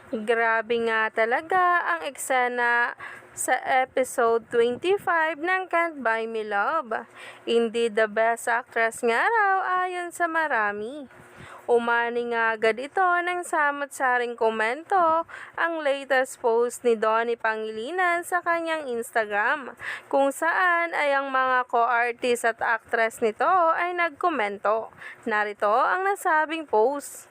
Grabe nga talaga ang eksena sa episode 25 ng Can't Buy Me Love. Hindi the best actress nga raw ayon sa marami. Umani nga agad ito ng samot-saring komento ang latest post ni Donnie Pangilinan sa kanyang Instagram, kung saan ay ang mga co-artist at actress nito ay nagkomento. Narito ang nasabing post.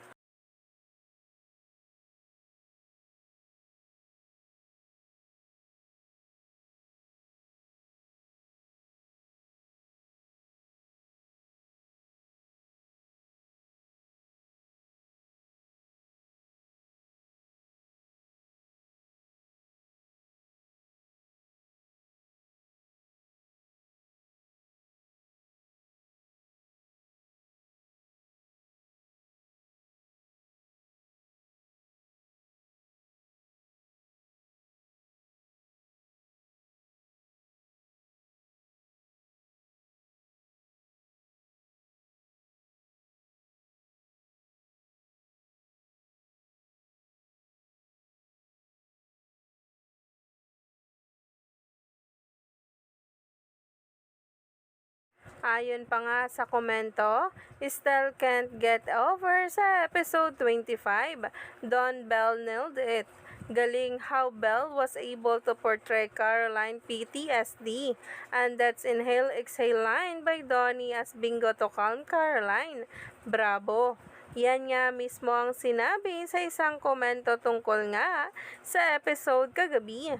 Ayon pa nga sa komento, still can't get over sa episode 25. Don Bell nailed it. Galing how Bell was able to portray Caroline PTSD. And that's inhale exhale line by Donnie as bingo to calm Caroline. Bravo! Yan nga mismo ang sinabi sa isang komento tungkol nga sa episode kagabi.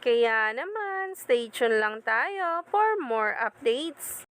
Kaya naman, stay tuned lang tayo for more updates.